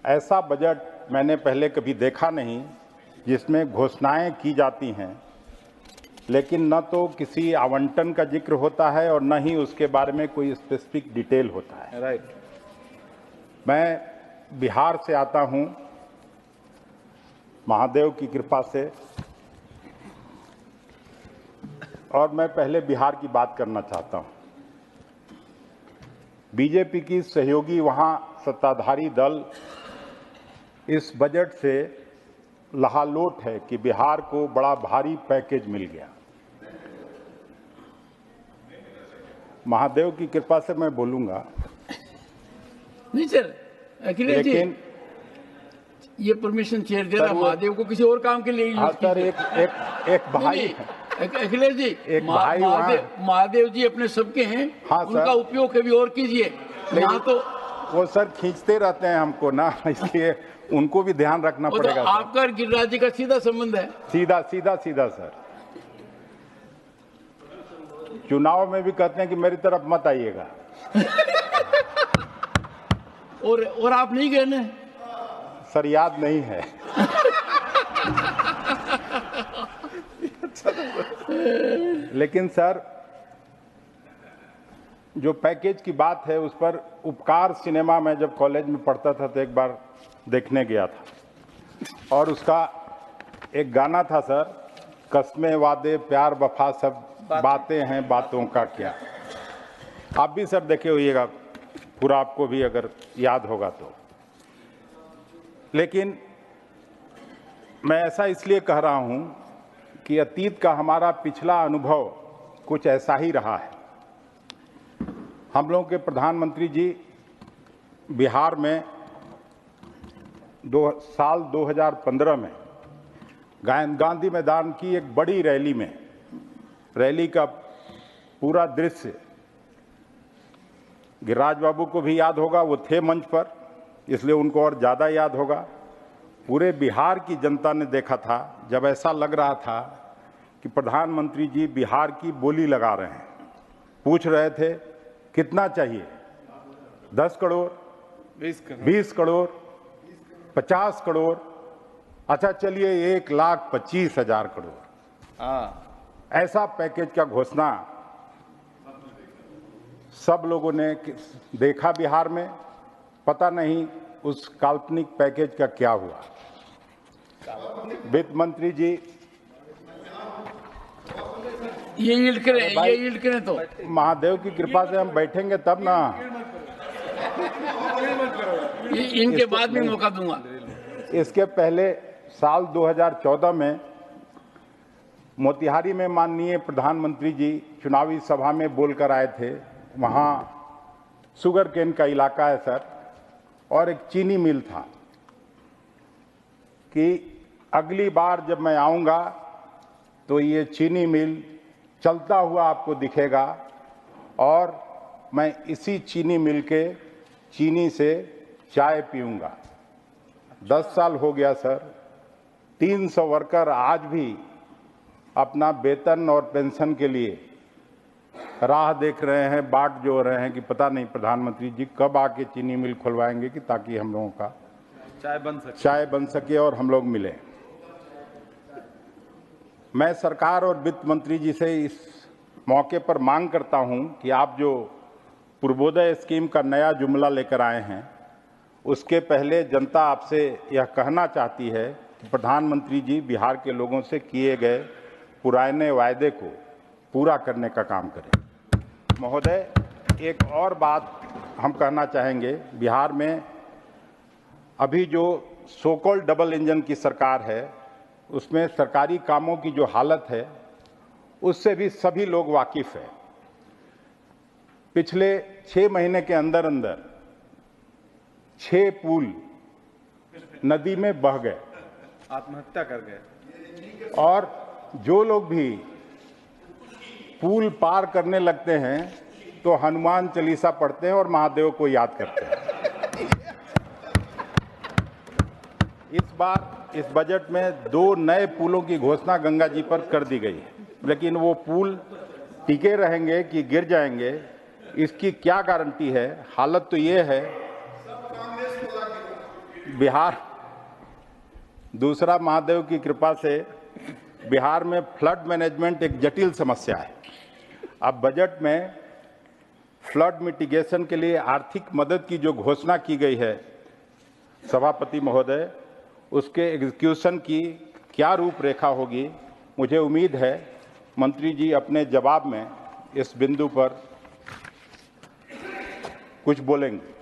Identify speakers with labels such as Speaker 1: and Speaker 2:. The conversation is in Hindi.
Speaker 1: ऐसा बजट मैंने पहले कभी देखा नहीं जिसमें घोषणाएं की जाती हैं लेकिन न तो किसी आवंटन का जिक्र होता है और न ही उसके बारे में कोई स्पेसिफिक डिटेल होता है।
Speaker 2: राइट।
Speaker 1: मैं बिहार से आता हूं, महादेव की कृपा से, और मैं पहले बिहार की बात करना चाहता हूं। बीजेपी की सहयोगी वहां सत्ताधारी दल इस बजट से लहालोट है कि बिहार को बड़ा भारी पैकेज मिल गया। महादेव की कृपा से मैं बोलूंगा
Speaker 2: नहीं सर, अखिलेश जी,
Speaker 1: लेकिन
Speaker 2: ये परमिशन शेयर दे रहा महादेव को किसी और काम के लिए यूज
Speaker 1: सर एक भाई,
Speaker 2: अखिलेश जी,
Speaker 1: एक भाई
Speaker 2: महादेव जी अपने सबके हैं।
Speaker 1: हाँ
Speaker 2: उनका उपयोग कभी और कीजिए। यहाँ तो
Speaker 1: वो सर खींचते रहते हैं हमको ना, इसलिए उनको भी ध्यान रखना पड़ेगा।
Speaker 2: तो आपका और गिरिराज जी का सीधा संबंध है।
Speaker 1: सीधा सर। चुनाव में भी कहते हैं कि मेरी तरफ मत आइएगा।
Speaker 2: और आप नहीं गए ना
Speaker 1: सर, याद नहीं है। लेकिन सर, जो पैकेज की बात है उस पर उपकार सिनेमा में जब कॉलेज में पढ़ता था तो एक बार देखने गया था और उसका एक गाना था सर, कस्में वादे प्यार वफा सब बातें हैं बातों का क्या। आप भी सर देखे होइएगा, पूरा आपको भी अगर याद होगा तो। लेकिन मैं ऐसा इसलिए कह रहा हूं कि अतीत का हमारा पिछला अनुभव कुछ ऐसा ही रहा है। हम लोगों के प्रधानमंत्री जी बिहार में साल 2015 में गांधी मैदान की एक बड़ी रैली में, रैली का पूरा दृश्य गिरिराज बाबू को भी याद होगा, वो थे मंच पर इसलिए उनको और ज़्यादा याद होगा। पूरे बिहार की जनता ने देखा था जब ऐसा लग रहा था कि प्रधानमंत्री जी बिहार की बोली लगा रहे हैं। पूछ रहे थे कितना चाहिए, 10 करोड़, 20 करोड़, 50 करोड़, अच्छा चलिए 1,25,000 करोड़। ऐसा पैकेज का घोषणा सब लोगों ने देखा बिहार में। पता नहीं उस काल्पनिक पैकेज का क्या हुआ। वित्त मंत्री जी
Speaker 2: ये यील्ड करें तो
Speaker 1: महादेव की कृपा से हम बैठेंगे तब ना।
Speaker 2: इनके बाद भी मौका दूंगा।
Speaker 1: इसके पहले साल 2014 में मोतिहारी में माननीय प्रधानमंत्री जी चुनावी सभा में बोलकर आए थे। वहाँ शुगर केन का इलाका है सर, और एक चीनी मिल था कि अगली बार जब मैं आऊँगा तो ये चीनी मिल चलता हुआ आपको दिखेगा और मैं इसी चीनी मिल के चीनी से चाय पीऊँगा। 10 साल हो गया सर, 300 वर्कर आज भी अपना वेतन और पेंशन के लिए राह देख रहे हैं, बाट जो रहे हैं कि पता नहीं प्रधानमंत्री जी कब आके चीनी मिल खुलवाएंगे कि ताकि हम लोगों का चाय बन सके और हम लोग मिले। मैं सरकार और वित्त मंत्री जी से इस मौके पर मांग करता हूं कि आप जो पूर्वोदय स्कीम का नया जुमला लेकर आए हैं, उसके पहले जनता आपसे यह कहना चाहती है कि प्रधानमंत्री जी बिहार के लोगों से किए गए पुराने वायदे को पूरा करने का काम करें। महोदय, एक और बात हम कहना चाहेंगे। बिहार में अभी जो सो कॉल्ड डबल इंजन की सरकार है, उसमें सरकारी कामों की जो हालत है उससे भी सभी लोग वाकिफ है। पिछले 6 महीने के अंदर 6 पुल नदी में बह गए,
Speaker 3: आत्महत्या कर गए।
Speaker 1: और जो लोग भी पुल पार करने लगते हैं तो हनुमान चालीसा पढ़ते हैं और महादेव को याद करते हैं। इस बार इस बजट में 2 नए पुलों की घोषणा गंगा जी पर कर दी गई है, लेकिन वो पुल टिके रहेंगे कि गिर जाएंगे इसकी क्या गारंटी है। हालत तो ये है बिहार, दूसरा महादेव की कृपा से बिहार में फ्लड मैनेजमेंट एक जटिल समस्या है। अब बजट में फ्लड मिटिगेशन के लिए आर्थिक मदद की जो घोषणा की गई है सभापति महोदय, उसके एग्जीक्यूशन की क्या रूपरेखा होगी, मुझे उम्मीद है मंत्री जी अपने जवाब में इस बिंदु पर कुछ बोलेंगे।